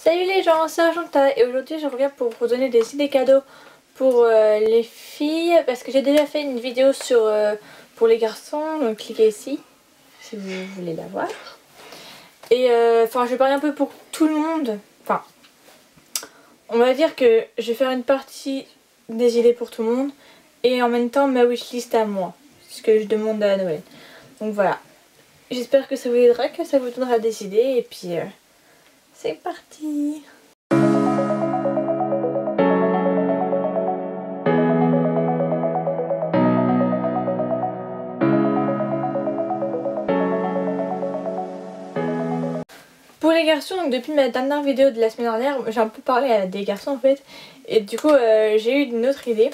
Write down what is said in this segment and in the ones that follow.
Salut les gens, c'est Argenta et aujourd'hui je reviens pour vous donner des idées cadeaux pour les filles parce que j'ai déjà fait une vidéo sur pour les garçons, donc cliquez ici si vous voulez la voir. Et enfin je vais parler un peu pour tout le monde, enfin on va dire que je vais faire une partie des idées pour tout le monde et en même temps ma wishlist à moi, ce que je demande à Noël. Donc voilà, j'espère que ça vous aidera, que ça vous donnera des idées et puis c'est parti. Pour les garçons, donc depuis ma dernière vidéo de la semaine dernière, j'ai un peu parlé à des garçons en fait. Et du coup j'ai eu une autre idée.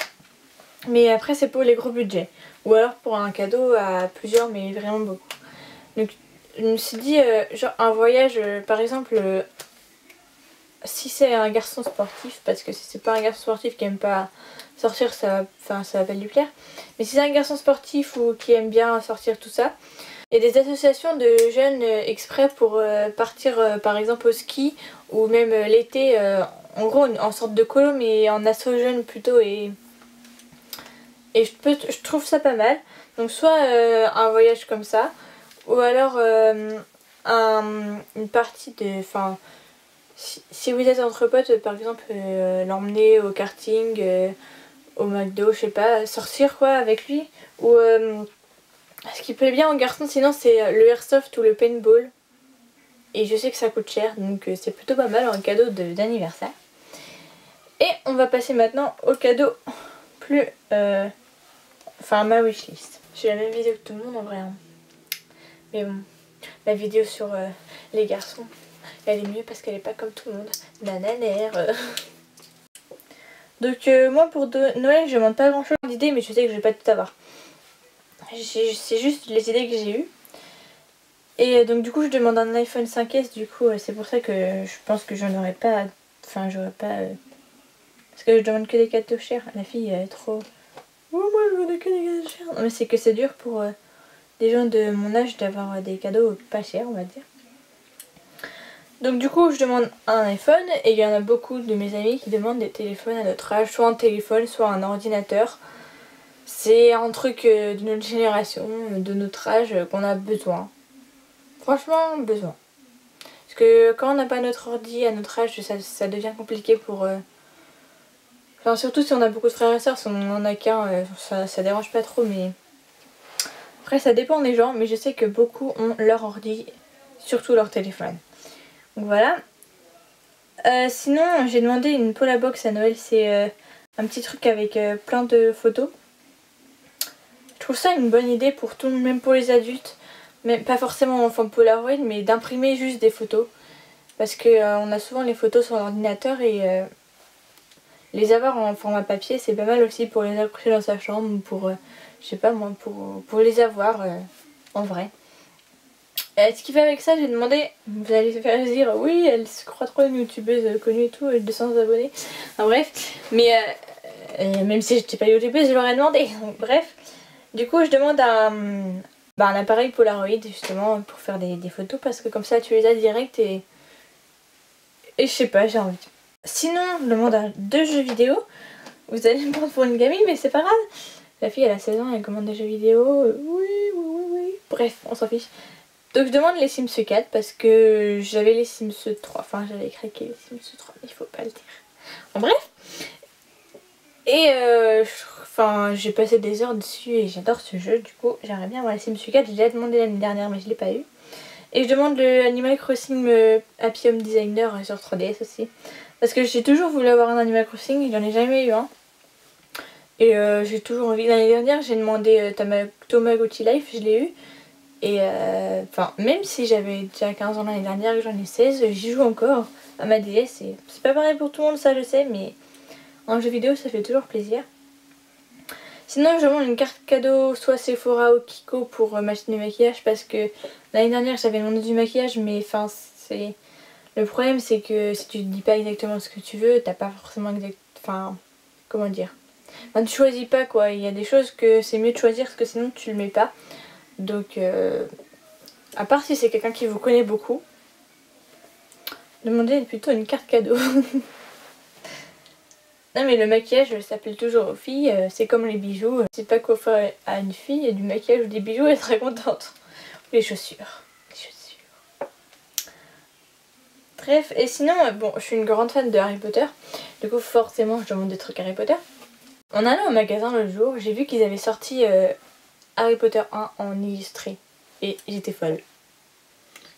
Mais après c'est pour les gros budgets. Ou alors pour un cadeau à plusieurs mais vraiment beaucoup. Donc je me suis dit genre un voyage par exemple si c'est un garçon sportif. Parce que si c'est pas un garçon sportif qui aime pas sortir ça va pas lui plaire. Mais si c'est un garçon sportif ou qui aime bien sortir tout ça. Il y a des associations de jeunes exprès pour partir par exemple au ski ou même l'été, en gros en sorte de colo mais en asso jeune plutôt et je trouve ça pas mal. Donc soit un voyage comme ça ou alors une partie de... Enfin, si vous êtes entre potes par exemple l'emmener au karting, au McDo, je sais pas, sortir quoi avec lui ou... ce qui plaît bien aux garçons sinon c'est le airsoft ou le paintball. Et je sais que ça coûte cher donc c'est plutôt pas mal en cadeau d'anniversaire. Et on va passer maintenant au cadeau plus... Enfin ma wishlist. J'ai la même vidéo que tout le monde en vrai. Hein. Mais bon, la vidéo sur les garçons, elle est mieux parce qu'elle est pas comme tout le monde. Nananère. Donc moi pour Noël je demande pas grand chose d'idées mais je sais que je vais pas tout avoir. C'est juste les idées que j'ai eues. Et donc du coup je demande un iPhone 5S, du coup c'est pour ça que je pense que j'en aurais pas, enfin j'aurais pas, parce que je demande que des cadeaux chers, la fille elle est trop, oh moi je veux que des cadeaux chers, non mais c'est que c'est dur pour des gens de mon âge d'avoir des cadeaux pas chers on va dire. Donc du coup je demande un iPhone et il y en a beaucoup de mes amis qui demandent des téléphones à notre âge, soit un téléphone soit un ordinateur. C'est un truc de notre génération, de notre âge qu'on a besoin. Franchement, besoin. Parce que quand on n'a pas notre ordi à notre âge, ça devient compliqué pour... Enfin, surtout si on a beaucoup de frères et sœurs, si on en a qu'un, ça dérange pas trop, mais... Après, ça dépend des gens, mais je sais que beaucoup ont leur ordi, surtout leur téléphone. Donc voilà. Sinon, j'ai demandé une Polabox à Noël, c'est un petit truc avec plein de photos. Je trouve ça une bonne idée pour tout le monde, même pour les adultes. Même pas forcément en forme Polaroid, mais d'imprimer juste des photos. Parce que on a souvent les photos sur l'ordinateur et les avoir en format papier c'est pas mal aussi pour les accrocher dans sa chambre ou pour, je sais pas moi, pour les avoir en vrai. Ce qui fait avec ça, j'ai demandé, vous allez se faire dire oui elle se croit trop une youtubeuse connue et tout, 200 abonnés, enfin bref, mais même si j'étais pas youtubeuse je leur ai demandé, donc, bref. Du coup je demande un appareil Polaroid justement pour faire des photos parce que comme ça tu les as direct et je sais pas, j'ai envie. Sinon, je demande 2 jeux vidéo. Vous allez me prendre pour une gamine, mais c'est pas grave. La fille, elle a 16 ans, elle commande des jeux vidéo. Oui. Bref, on s'en fiche. Donc je demande les Sims 4 parce que j'avais les Sims 3. Enfin, j'avais craqué les Sims 3, mais il faut pas le dire. En bref. Et enfin, j'ai passé des heures dessus et j'adore ce jeu. Du coup, j'aimerais bien avoir les Sims 4. J'ai déjà demandé l'année dernière, mais je l'ai pas eu. Et je demande le Animal Crossing Happy Home Designer sur 3DS aussi. Parce que j'ai toujours voulu avoir un Animal Crossing, j'en ai jamais eu un. Et j'ai toujours envie. L'année dernière j'ai demandé Tamagotchi Life, je l'ai eu. Et enfin même si j'avais déjà 15 ans l'année dernière et que j'en ai 16, j'y joue encore à ma DS. C'est pas pareil pour tout le monde, ça je sais, mais en jeu vidéo ça fait toujours plaisir. Sinon je demande une carte cadeau soit Sephora ou Kiko pour m'acheter du maquillage parce que l'année dernière j'avais demandé du maquillage mais enfin c'est... Le problème c'est que si tu te dis pas exactement ce que tu veux, t'as pas forcément enfin comment dire. Enfin, tu choisis pas quoi, il y a des choses que c'est mieux de choisir parce que sinon tu le mets pas. Donc à part si c'est quelqu'un qui vous connaît beaucoup. Demandez plutôt une carte cadeau. Non mais le maquillage ça s'appelle toujours aux filles, c'est comme les bijoux. C'est pas quoi faire à une fille, il y a du maquillage ou des bijoux, elle est très contente. Ou les chaussures. Les chaussures. Bref, et sinon, bon, je suis une grande fan de Harry Potter. Du coup forcément je demande des trucs Harry Potter. En allant au magasin l'autre jour, j'ai vu qu'ils avaient sorti Harry Potter 1 en illustré. Et j'étais folle.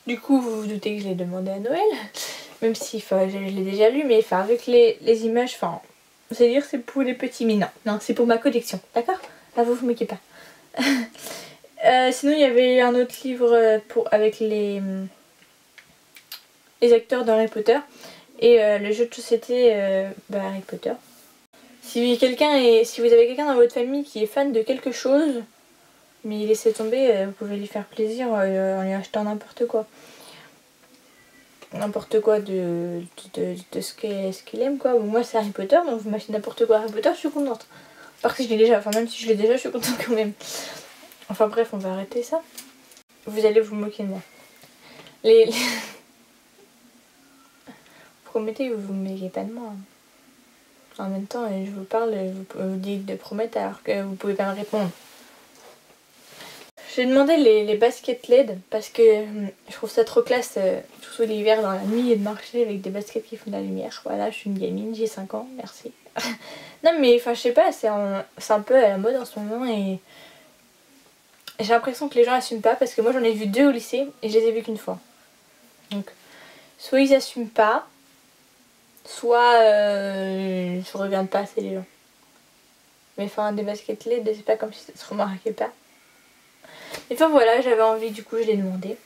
Du coup vous vous doutez que je l'ai demandé à Noël. Même si je l'ai déjà lu, mais avec les images, c'est-à-dire c'est pour les petits minants. Non, c'est pour ma collection, d'accord? À vous moquez pas. Sinon, il y avait un autre livre avec les acteurs d'Harry Potter. Et le jeu de société Harry Potter. Si vous avez quelqu'un dans votre famille qui est fan de quelque chose, mais il laisse tomber, vous pouvez lui faire plaisir en lui achetant n'importe quoi. N'importe quoi de ce qu'il aime quoi. Bon, moi c'est Harry Potter, donc vous m'achetez n'importe quoi Harry Potter, je suis contente. Parce que je l'ai déjà, même si je l'ai déjà, je suis contente quand même. Enfin bref, on va arrêter ça. Vous allez vous moquer de moi. Vous promettez que vous ne moquez pas de moi. En même temps, je vous parle, vous dites de promettre alors que vous pouvez pas me répondre. J'ai demandé les baskets LED parce que je trouve ça trop classe, surtout l'hiver dans la nuit, et de marcher avec des baskets qui font de la lumière. Voilà, je suis une gamine, j'ai 5 ans, merci. Non mais je sais pas, c'est un peu à la mode en ce moment et j'ai l'impression que les gens assument pas parce que moi j'en ai vu 2 au lycée et je les ai vus qu'une fois. Donc soit ils assument pas, soit ils se regardent pas assez les gens. Mais des baskets LED, c'est pas comme si ça se remarquait pas. Et enfin voilà, j'avais envie, du coup je l'ai demandé.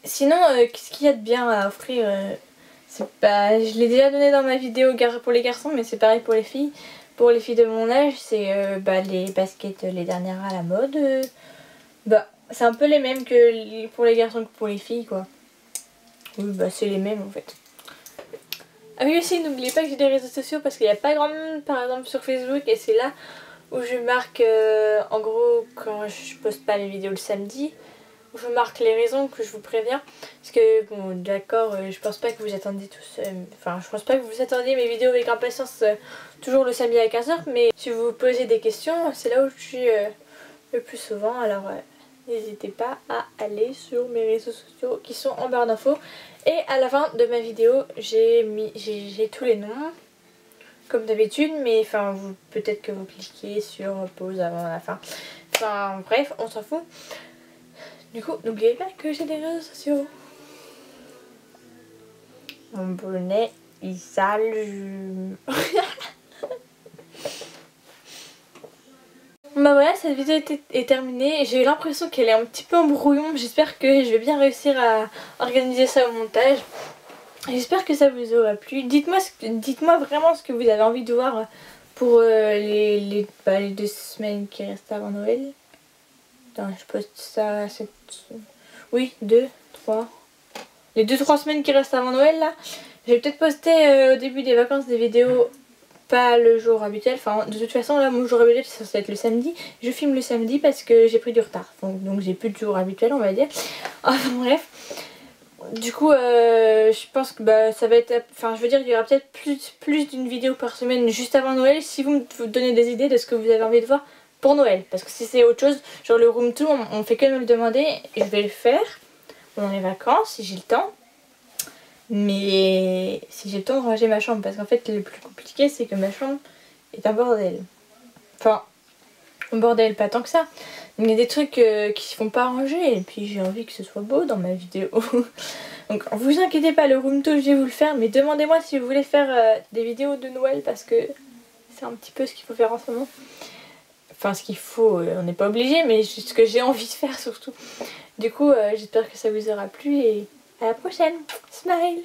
Sinon, qu'est-ce qu'il y a de bien à offrir je l'ai déjà donné dans ma vidéo pour les garçons, mais c'est pareil pour les filles. Pour les filles de mon âge, c'est les baskets les dernières à la mode. C'est un peu les mêmes que pour les garçons que pour les filles quoi. Oui, c'est les mêmes en fait. Ah oui aussi, n'oubliez pas que j'ai des réseaux sociaux parce qu'il n'y a pas grand monde par exemple sur Facebook et c'est là où je marque en gros quand je poste pas les vidéos le samedi, où je marque les raisons que je vous préviens. Parce que bon d'accord, je pense pas que vous attendiez tous, je pense pas que vous attendiez mes vidéos avec impatience toujours le samedi à 15 h, mais si vous vous posez des questions, c'est là où je suis le plus souvent, alors n'hésitez pas à aller sur mes réseaux sociaux qui sont en barre d'infos. Et à la fin de ma vidéo, j'ai tous les noms. Comme d'habitude, mais peut-être que vous cliquez sur pause avant la fin. Bref, on s'en fout. Du coup, n'oubliez pas que j'ai des réseaux sociaux. Mon bonnet, il s'allume. Voilà, cette vidéo est terminée. J'ai eu l'impression qu'elle est un petit peu en brouillon. J'espère que je vais bien réussir à organiser ça au montage. J'espère que ça vous aura plu. Dites-moi vraiment ce que vous avez envie de voir pour les 2 semaines qui restent avant Noël. Attends, je poste ça oui, 2, 3. Les 2-3 semaines qui restent avant Noël là. Je vais peut-être poster au début des vacances des vidéos, pas le jour habituel. De toute façon là, mon jour habituel ça va être le samedi. Je filme le samedi parce que j'ai pris du retard. Donc j'ai plus de jour habituel on va dire. Enfin bref. Du coup, je pense que ça va être... il y aura peut-être plus d'une vidéo par semaine juste avant Noël si vous me donnez des idées de ce que vous avez envie de voir pour Noël. Parce que si c'est autre chose, genre le room tour, on fait que me le demander et je vais le faire pendant les vacances si j'ai le temps. Mais si j'ai le temps de ranger ma chambre, parce qu'en fait le plus compliqué c'est que ma chambre est un bordel. Un bordel, pas tant que ça. Il y a des trucs qui ne font pas ranger et puis j'ai envie que ce soit beau dans ma vidéo. Donc vous inquiétez pas, le room tour je vais vous le faire, mais demandez-moi si vous voulez faire des vidéos de Noël parce que c'est un petit peu ce qu'il faut faire en ce moment. Ce qu'il faut, on n'est pas obligé, mais ce que j'ai envie de faire surtout. Du coup, j'espère que ça vous aura plu et à la prochaine. Smile!